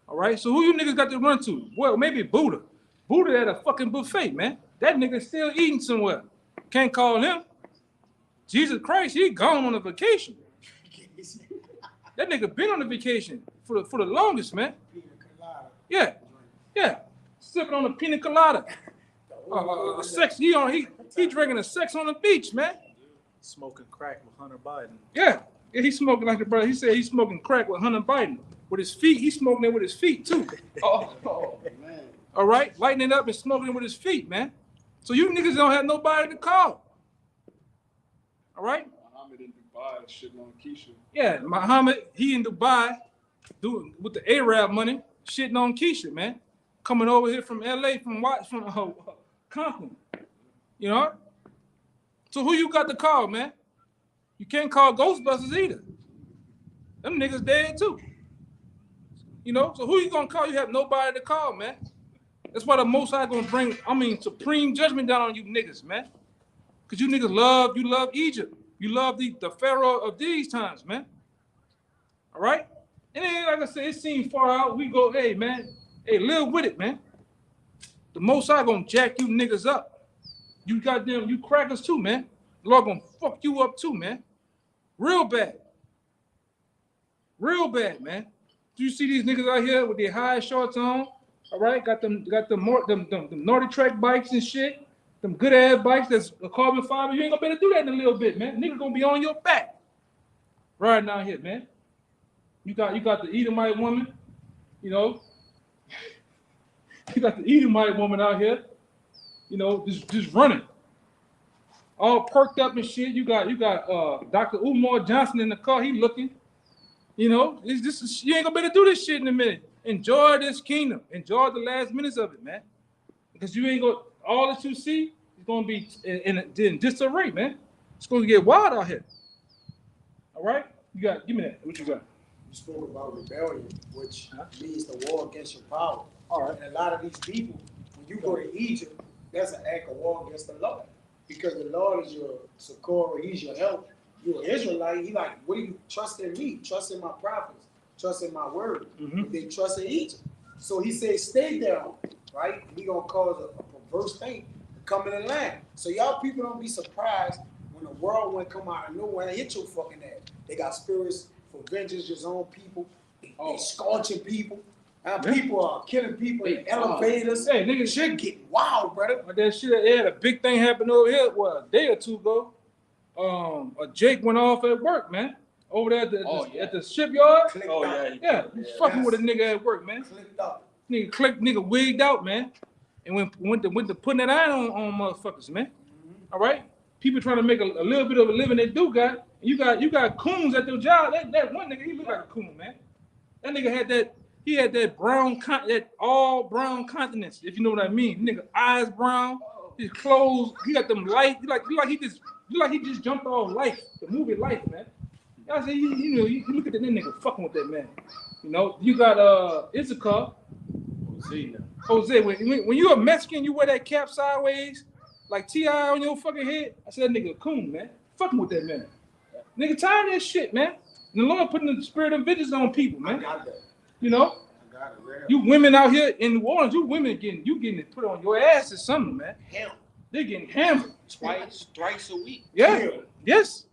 All right. So who you niggas got to run to? Well, maybe Buddha. Buddha at a fucking buffet, man. That nigga still eating somewhere. Can't call him. Jesus Christ, he gone on a vacation. That nigga been on a vacation for the longest, man. Yeah, yeah. Sipping on a pina colada. Sex. He drinking a sex on the beach, man. Smoking crack with Hunter Biden. Yeah, he's smoking like the brother. He said he's smoking crack with Hunter Biden with his feet. He's smoking it with his feet too. Oh, man. All right, lighting it up and smoking it with his feet, man. So you niggas don't have nobody to call. All right. Muhammad in Dubai shitting on Keisha. Yeah, Muhammad, he in Dubai doing with the Arab money, shitting on Keisha, man. Coming over here from LA, from Compton. You know? So who you got to call, man? You can't call Ghostbusters either. Them niggas dead too. You know? So who you gonna call? You have nobody to call, man. That's why the Most High gonna bring, supreme judgment down on you niggas, man. Cause you niggas love Egypt. You love the Pharaoh of these times, man. All right? And then, like I said, it seems far out. We go, hey, man, hey, live with it, man. The Most High gonna jack you niggas up. You goddamn, you crackers too, man. The Lord gonna fuck you up too, man. Real bad. Real bad, man. Do you see these niggas out here with their high shorts on? All right, got them naughty track bikes and shit. Them good ass bikes that's a carbon fiber. You ain't gonna be able to do that in a little bit, man. Nigga gonna be on your back. Riding out here, man. You got the Edomite woman, you know. You got the Edomite woman out here, you know, just running. All perked up and shit. You got Dr. Umar Johnson in the car, he looking. You know, you ain't gonna be able to do this shit in a minute. Enjoy this kingdom. Enjoy the last minutes of it, man. Because you ain't gonna, all that you see is gonna be in disarray, man. It's gonna get wild out here. All right? Give me that. What you got? You spoke about rebellion, which means the war against your power. All right. And a lot of these people, when you go to Egypt, that's an act of war against the Lord. Because the Lord is your succor, he's your help. You're an Israelite, he like, what do you trust in me? Trust in my prophets, trust in my word. Mm-hmm. They trust in Egypt. So he said, stay there, right? He gonna cause a perverse thing to come in the land. So y'all people don't be surprised when the whirlwind come out of nowhere and hit your fucking ass. They got spirits for vengeance, his own people. They scorching people. People are killing people in elevators. Hey, nigga, shit getting wild, brother. That shit, yeah, the big thing happened over here, a day or two ago. A Jake went off at work, man. Over there at the shipyard. Fucking with a nigga at work, man. Nigga wigged out, man. And went to putting that iron on motherfuckers, man. Mm-hmm. All right? People trying to make a little bit of a living they do got. And you got coons at their job. That one nigga, he looked like a coon, man. That nigga had that brown, that all brown countenance, if you know what I mean. Nigga, eyes brown, his clothes, he got them light, like he just jumped off Life, the movie Life, man. I say, you look at that nigga fucking with that man. You know, you got Issachar. Jose, when you a Mexican, you wear that cap sideways, like T.I. on your fucking head. I said, that nigga a coon, man. Fucking with that man. Nigga tired of that shit, man. And the Lord putting the spirit of vengeance on people, man. I got that. You know? I got it, you women out here in New Orleans, you women getting it put on your ass or something, man. Hell. They're getting hammered. Thrice a week. Yeah. Yes.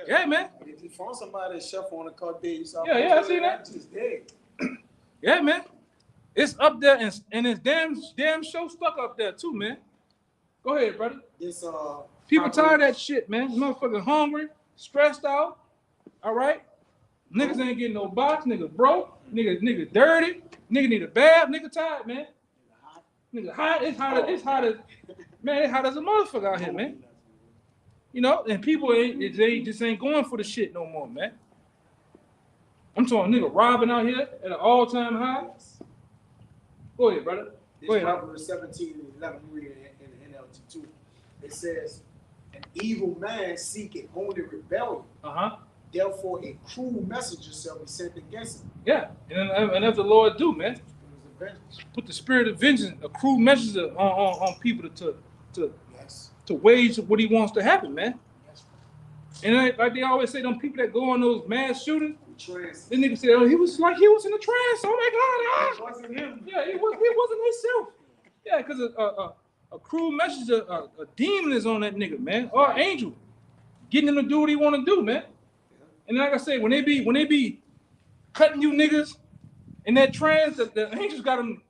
Yeah, man. If you find somebody that chef on a car day, you saw I see that. Just dead. Yeah, man. It's up there and it's damn show stuck up there too, man. Go ahead, brother. This people tired of that shit, man. Motherfucker hungry, stressed out. All right. Niggas ain't getting no box. Nigga broke. Nigga dirty. Nigga need a bath. Nigga tired, man. Nigga hot. It's hot as man. It's hot as a motherfucker out here, man. You know, and people they just ain't going for the shit no more, man. I'm talking nigga robbing out here at an all-time high. Go ahead, brother. Go ahead. Proverbs 17:11, read it in the NLT 2. It says, an evil man seeketh only rebellion. Therefore, a cruel messenger shall be sent against him. Yeah, and as the Lord do, man. Put the spirit of vengeance, a cruel messenger on people to wage what he wants to happen, man. And like they always say, them people that go on those mass shootings, this nigga said, oh, he was in a trance. Oh my God, It wasn't him. yeah, he wasn't himself. Yeah, because a cruel message, a demon is on that nigga, man, or an angel, getting him to do what he want to do, man. And like I say, when they be cutting you niggas in that trance, the angels got them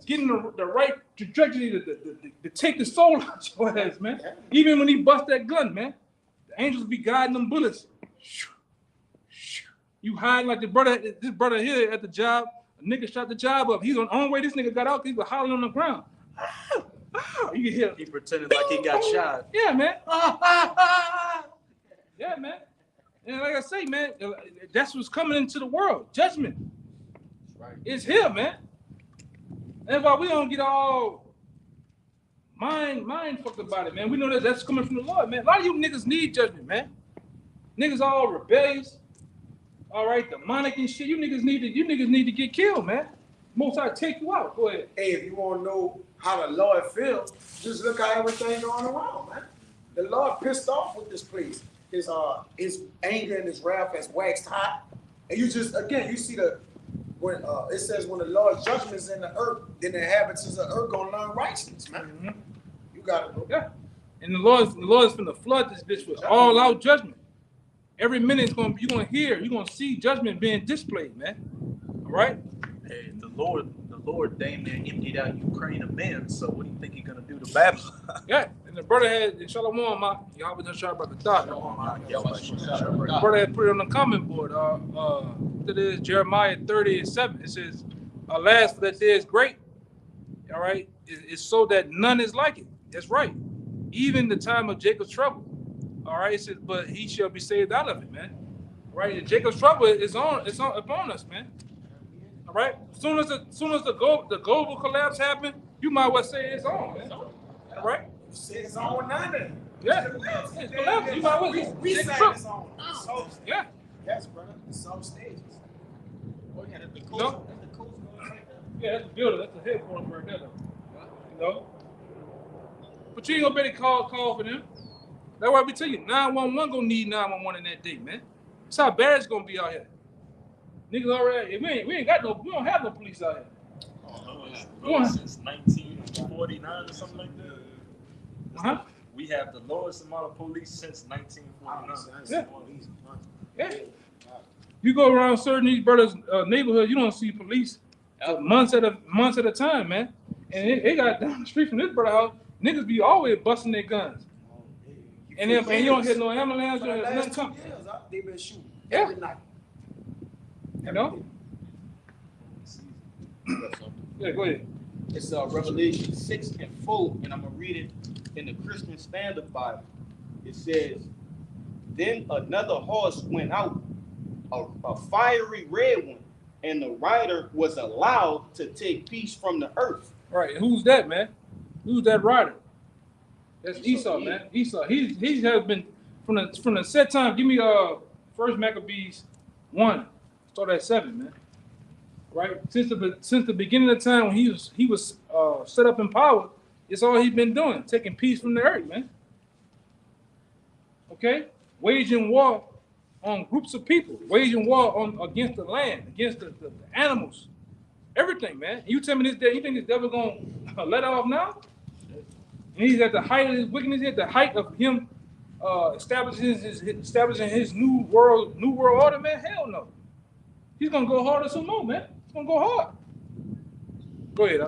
getting the right trajectory to take the soul out your ass, man. Even when he bust that gun, man, the angels be guiding them bullets. You hide like this brother here at the job. A nigga shot the job up. He's on the only way this nigga got out. He was hollering on the ground. You can hear. He pretended like he got shot. Yeah, man. Yeah, man. And like I say, man, that's what's coming into the world. Judgment. Right. It's here, man. That's why we don't get all mind fucked about it, man. We know that that's coming from the Lord, man. A lot of you niggas need judgment, man. Niggas all rebellious. All right, demonic and shit. You niggas need to get killed, man. Most I take you out. Go ahead. Hey, if you want to know how the Lord feels, just look at everything going around, man. The Lord pissed off with this place. His anger and his wrath has waxed hot. And you just, again, you see when it says when the Lord's judgment is in the earth, then the inhabitants of the earth gonna learn righteousness, man. Mm-hmm. You gotta go. Yeah. And the Lord's finna flood this bitch with all out judgment. Every minute you're gonna see judgment being displayed, man. All right? Hey, the Lord damn near emptied out Ukraine of men. So what do you think he's gonna do to Babylon? Yeah. And the brother had Shalom, y'all was just sure about the thought. The brother had put it on the comment board. That is Jeremiah 30:7. It says, "Alas, for that day is great." All right, it's so that none is like it. That's right. Even the time of Jacob's trouble. All right, it says, but he shall be saved out of it, man. All right, and Jacob's trouble is upon us, man. All right, as soon as the global collapse happened, you might well say it's on, man. All right. It's on now then. Yeah, it's collapse. You might well We Jacob's say trouble. it's on. So, Yeah. yes, brother. It's some stages. Oh yeah, that's the coast. No. That's the coast going right there. Yeah, that's the building. That's the headquarters right there, though. You know? But you ain't gonna better call for them. That's why we tell you, 911 gonna need 911 in that day, man. That's how bad it's gonna be out here. Niggas already, we don't have no police out here. Since 1949 or something like that. Uh-huh. We have the lowest amount of police since 1949. Yeah. You go around certain these brothers' neighborhoods, you don't see police for months at a time, man. And they got down the street from this brother house, niggas be always busting their guns. And then you don't hear no ambulance or For the nothing last 2 come. years, they've been shooting Yeah. every night. You know? Yeah, go ahead. It's Revelation 6:4, and I'm gonna read it in the Christian Standard Bible. It says, "Then another horse went out, a fiery red one, and the rider was allowed to take peace from the earth." Right, and who's that, man? Who's that rider? That's Esau, man. Esau. He has been from the set time. Give me First Maccabees 1. Start at 7, man. Right? Since the beginning of time when he was set up in power, it's all he's been doing, taking peace from the earth, man. Okay? Waging war on groups of people, waging war against the land, against the animals, everything, man. You tell me you think this devil gonna let off now? And he's at the height of his wickedness, at the height of him establishing his new world order, man. Hell no. He's gonna go harder some more, man. It's gonna go hard. Go ahead,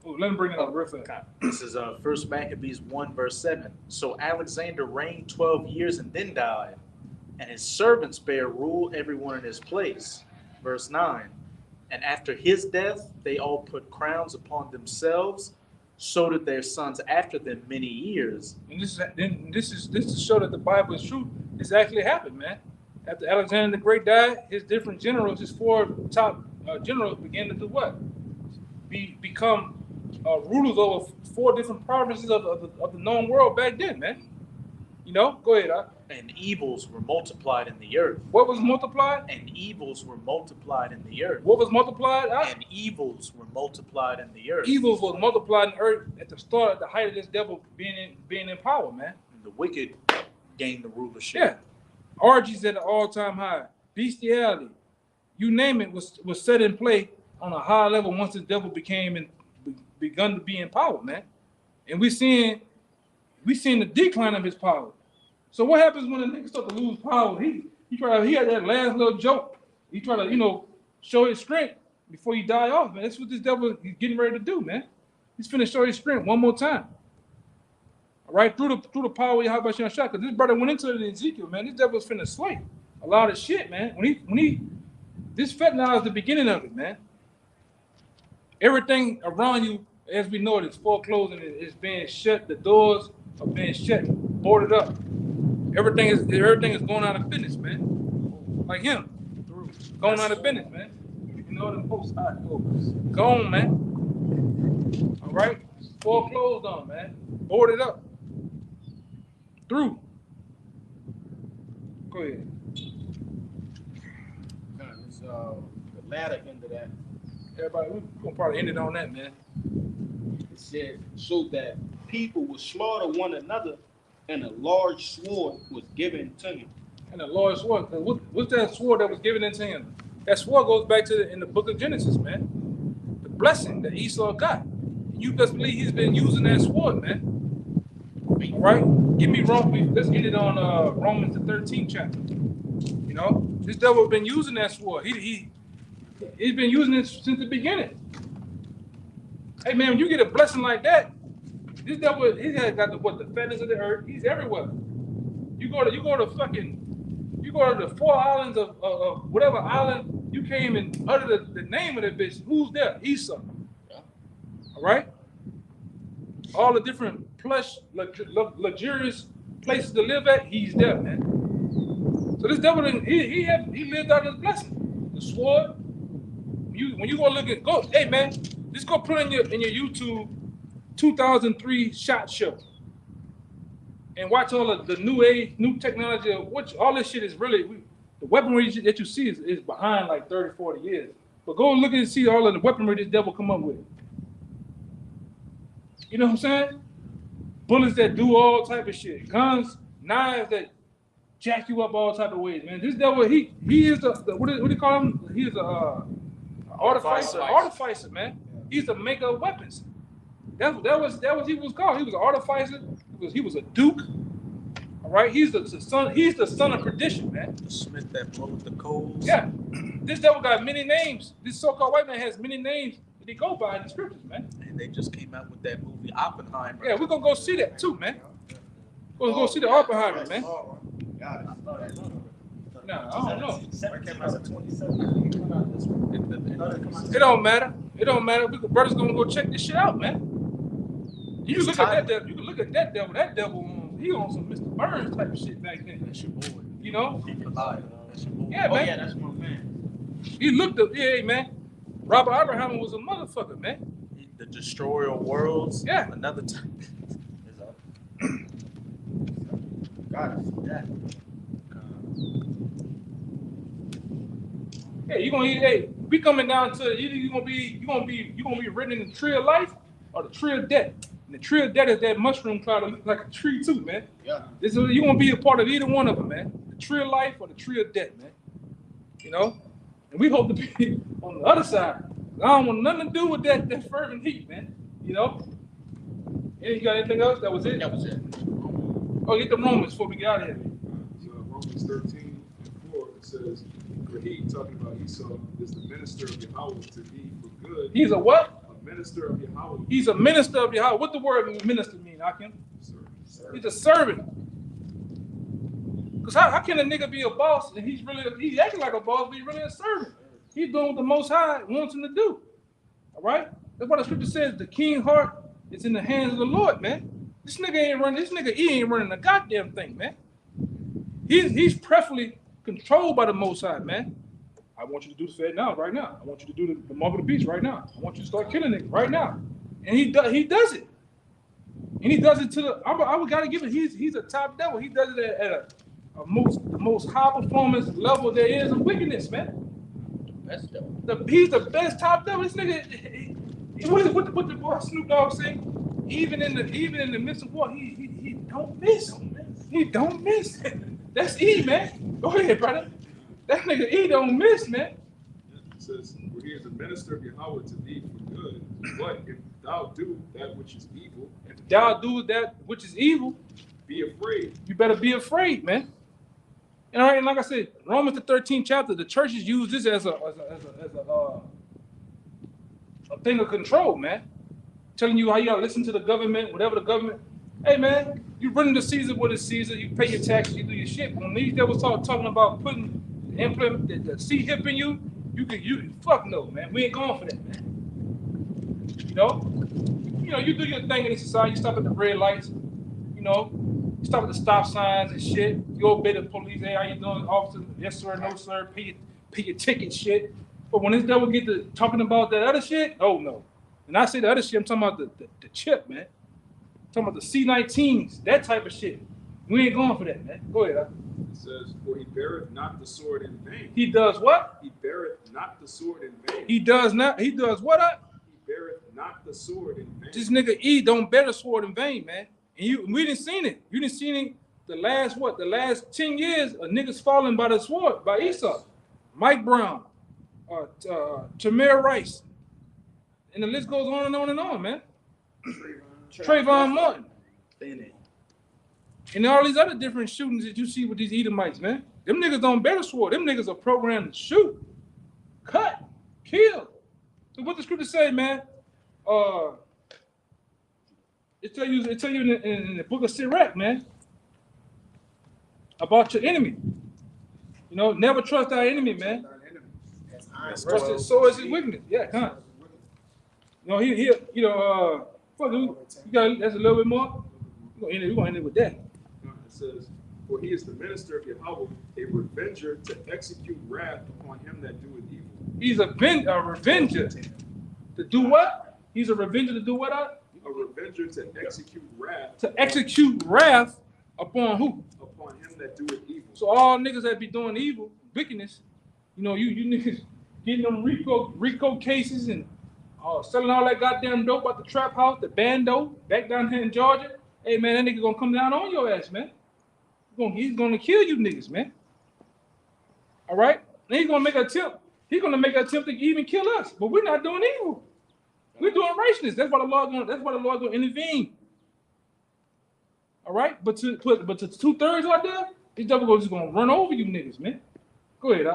let him bring it up real fast. This is First Maccabees 1:7. So Alexander reigned 12 years and then died, and his servants bare rule everyone in his place. Verse 9. And after his death, they all put crowns upon themselves, so did their sons after them many years. And this is to show that the Bible is true. This actually happened, man. After Alexander the Great died, his different generals, his 4 top generals, began to do what? Become rulers over 4 different provinces of the known world back then, man. You know, go ahead. And evils were multiplied in the earth. What was multiplied? And evils were multiplied in the earth. What was multiplied? And evils were multiplied in the earth. Evils was multiplied in the earth at the start, at the height of this devil being in power, man. And the wicked gained the rulership. Yeah. Orgies at an all-time high. Bestiality. You name it was set in play on a high level once the devil begun to be in power, man. And we seeing the decline of his power. So what happens when a nigga start to lose power? He had that last little joke. He try to, show his strength before he die off, man. That's what this devil is getting ready to do, man. He's finna show his strength one more time. All right, through the power of Yahweh Shem Shah. Because this brother went into it in Ezekiel, man. This devil's finna slay a lot of shit, man. This fentanyl is the beginning of it, man. Everything around you, as we know it, is foreclosed and it's being shut. The doors are being shut, boarded up. Everything is going out of business, man. Like him, going out of business, man. You know them folks out gone, man. All right, foreclosed on, man. Boarded up. Through. Go ahead. The latter end of that, Everybody, we're gonna probably end it on that, man. it said, so that people would slaughter one another, and a large sword was given to him. And the Lord swore. What's that sword that was given into him? That sword goes back to in the book of Genesis, man. The blessing that Esau got. You best believe he's been using that sword, man. All right? Give me Romans. Let's get it on Romans the 13th chapter. This devil been using that sword. He's been using it since the beginning. Hey man, when you get a blessing like that, this devil, he has got the feathers of the earth. He's everywhere. You go to the 4 islands of whatever island you came and uttered the name of the bitch. Who's there? Esau. All right. All the different plush, luxurious places to live at, he's there, man. So this devil, he lived out his blessing. The sword. When you go look at, hey man, just go put in your YouTube 2003 SHOT Show and watch all of the new technology of which all this shit is really, the weaponry that you see is behind like 30, 40 years. But go and look and see all of the weaponry this devil come up with. You know what I'm saying? Bullets that do all type of shit. Guns, knives that jack you up all type of ways, man. This devil, he is the what do you call him? He is a artificer, man. He's the maker of weapons. That was he was called. He was an artificer. He was a duke. All right. He's the son. He's the son of perdition, man. The smith that blowed the coals. Yeah. This devil got many names. This so-called white man has many names that he go by in the scriptures, man. And they just came out with that movie Oppenheimer. Yeah, we're gonna go see that too, man. We're gonna go see the Oppenheimer, man. Got it. Nah, I don't know. 2027. It don't matter. It don't matter. Brothers gonna go check this shit out, man. You can look at that devil. You can look at that devil. That devil, he on some Mr. Burns type of shit back then. That's your boy. You know? That's your boy. Yeah, Oh man. yeah, that's my man. He looked up. Yeah, man. Robert Oppenheimer was a motherfucker, man. The destroyer of worlds. Yeah. Another time. Got it. Yeah. Hey, you gonna eat? Hey, we coming down to either you gonna be written in the tree of life or the tree of death. And the tree of death is that mushroom cloud that looks like a tree too, man. Yeah. You gonna be a part of either one of them, man. The tree of life or the tree of death, man. You know, and we hope to be on the other side. I don't want nothing to do with that fervent heat, man. You know. And you got anything else? That was it. That was it. Oh, get the Romans before we get out of here. So Romans 13:4, it says, for he, talking about Esau, is the minister of Yahweh to thee for good. He's a what? A minister of Yahweh. He's a minister of Yahweh. What the word minister mean, Hakim? He's a servant. Because how can a nigga be a boss and he's acting like a boss, but he's really a servant? He's doing what the Most High wants him to do. All right? That's why the scripture says the king's heart is in the hands of the Lord, man. This nigga ain't running a goddamn thing, man. He's preferably controlled by the Most High, man. I want you to do the Fed now, right now. I want you to do the mark of the beast right now. I want you to start killing niggas right now. And he does it. And he does it to the, I would gotta give it, he's a top devil. He does it at the most high performance level there is of wickedness, man. That's dope. He's the best top devil. This nigga, what the boy Snoop Dogg say? Even in the midst of war, he don't miss. He don't miss. That's E, man. Go ahead, brother. That nigga E don't miss, man. It says, for he is a minister of Yahweh to thee for good. But if thou do that which is evil, If thou do that which is evil, be afraid. you better be afraid, man. And all right, and like I said, Romans the 13th chapter, the churches use this as a thing of control, man. Telling you how you gotta listen to the government, whatever the government. Hey, man, you running to Caesar what is Caesar. You pay your taxes, you do your shit. When these devils talking about implement the C hip in you, you fuck no, man. We ain't going for that, man. You know, you do your thing in this society. You stop at the red lights. You know, you stop at the stop signs and shit. You obey the police. Hey, how you doing, officer? Yes, sir. No, sir. Pay your ticket, shit. But when this devil get to talking about that other shit, oh no. And I say the other shit, I'm talking about the chip, man. I'm talking about the C-19s, that type of shit. We ain't going for that, man. Go ahead. It says, for he beareth not the sword in vain. He does what? He beareth not the sword in vain. He does not. He does what? He beareth not the sword in vain. This nigga E don't bear the sword in vain, man. And we didn't seen it. You didn't seen it the last 10 years of niggas falling by the sword, by Esau. Mike Brown, Tamir Rice. And the list goes on and on and on, man. Trayvon Martin. And all these other different shootings that you see with these Edomites, man. Them niggas don't bear the sword. Them niggas are programmed to shoot, cut, kill. So what the scripture say, man? It tell you in the book of Sirach, man, about your enemy. You know, never trust our enemy, man. Trust his so is his weakness. Yeah, huh? You know, fuck you got that's a little bit more. We're gonna end it with that. It says, for he is the minister of Yahweh, a revenger to execute wrath upon him that doeth evil. He's a revenger. To do what? He's a revenger to do what? A revenger to execute wrath. To execute wrath upon who? Upon him that doeth evil. So all niggas that be doing evil, wickedness, you know, you niggas getting them RICO cases and selling all that goddamn dope at the trap house, the bando, back down here in Georgia. Hey man, that nigga gonna come down on your ass, man. He's gonna kill you niggas, man. All right? And he's gonna make an attempt. He's gonna make an attempt to even kill us, but we're not doing evil. We're doing righteousness. That's why the Lord gonna intervene. All right, but to 2/3 out there, this devil just gonna run over you niggas, man. Go ahead,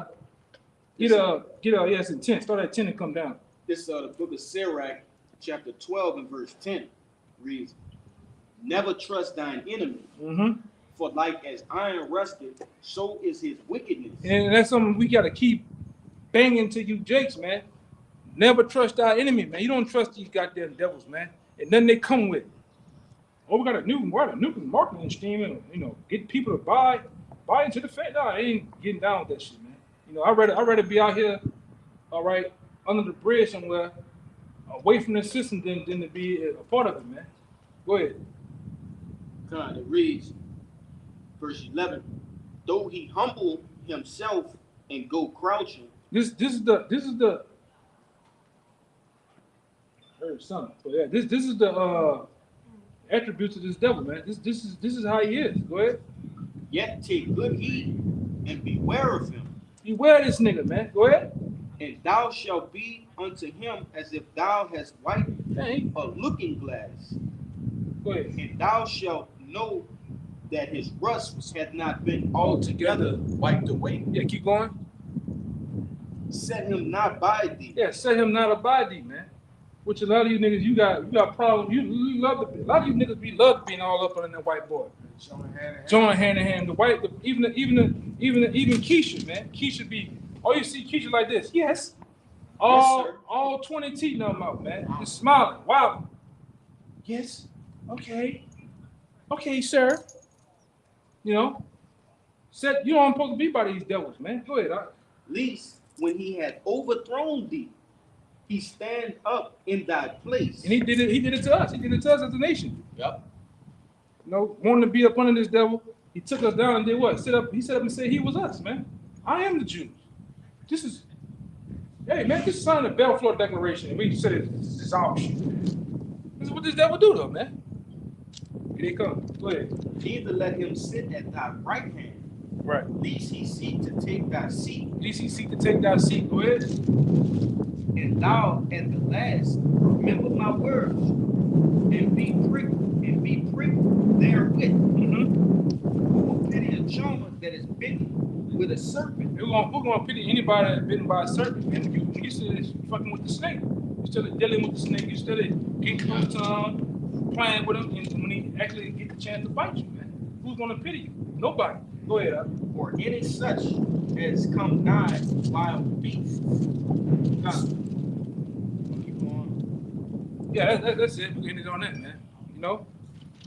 it's in 10. Start at 10 and come down. This the book of Sirach, chapter 12 and verse 10 reads, never trust thine enemy, for like as iron rusted, so is his wickedness. And that's something we gotta keep banging to you jakes, man. Never trust our enemy, man. You don't trust these goddamn devils, man. And then they come with, we got a new marketing scheme and, you know, get people to buy into the fact. Nah, I ain't getting down with that shit, man. You know, I'd rather be out here, all right, under the bridge somewhere, away from the system than to be a part of it, man. Go ahead. God, it reads, verse 11, though he humble himself and go crouching. This is the heard something. So yeah, this is the attributes of this devil, man. This is how he is. Go ahead. Yet take good heed and beware of him. Beware this nigga, man. Go ahead. And thou shalt be unto him as if thou hast wiped a looking glass. Go ahead. And thou shalt know that his rust had not been Altogether wiped away. Yeah, keep going. Set him not by thee. Yeah, set him not abide thee, man. Which a lot of you niggas, you got problems. You love to be. A lot of you niggas love being all up on that white boy. Join hand in hand. The white, even Keisha, man. Keisha be. Oh, you see Keisha like this? Yes. All 20 teeth in her mouth, man. Just smiling. Wow. Yes. Okay. Okay, sir. You know. You don't supposed to be by these devils, man. Go ahead. Least when he had overthrown thee, he stand up in thy place. And he did it to us. He did it to us as a nation. Yep. You know, wanting to be up under this devil, he took us down and did what? He set up and said he was us, man. I am the Jews. This is signed the Balfour Declaration, and we said it's our shit. This is what this devil do, though, man. Here they come. Go ahead. Neither let him sit at thy right hand, Right. Least he seek to take thy seat, At least he seek to take thy seat. Go ahead. and thou at the last remember my words, and be pricked therewith. Who will pity a Jonah that is bitten with a serpent? We're gonna pity anybody that's bitten by a serpent. And when you still fucking with the snake, you still dealing with the snake, you still getting close to him, playing with him, and when he actually get the chance to bite you, man, who's gonna pity you? Nobody. Go ahead. Or any such as come nigh wild beasts. Keep on. Yeah, that's it. We're getting it on that, man. You know.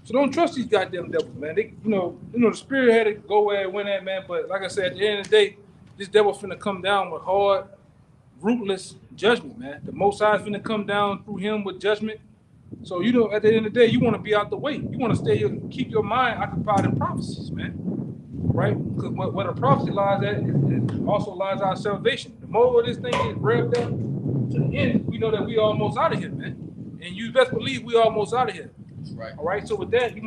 So don't trust these goddamn devils, man. They, you know, the spirit had to go where it went at, man. But like I said, at the end of the day, this devil finna come down with hard, ruthless judgment, man. The Most High is finna come down through him with judgment. So you know, at the end of the day, you want to be out the way. You want to keep your mind occupied in prophecies, man. Right? Because where the prophecy lies at, it also lies our salvation. The more this thing is revved up to the end, we know that we almost out of here, man. And you best believe we almost out of here. Right. All right. So with that, I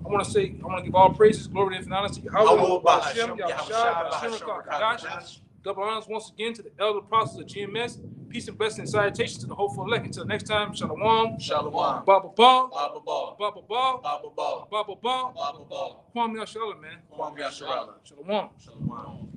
want to give all praises, glory, and honor to Yahweh, Hashem, Yahushua, Hashem, Kadash. Double honors once again to the elder apostles of GMS. Peace and blessings and salutations to the hopeful elect. Until next time, Shalom. Shalom. Baba Ba. Baba Ba. Baba Ba. Baba Ba. Baba Ba. Baba Ba. Kwame Yashala, man. Kwame Yashala. Shalom. Shalom.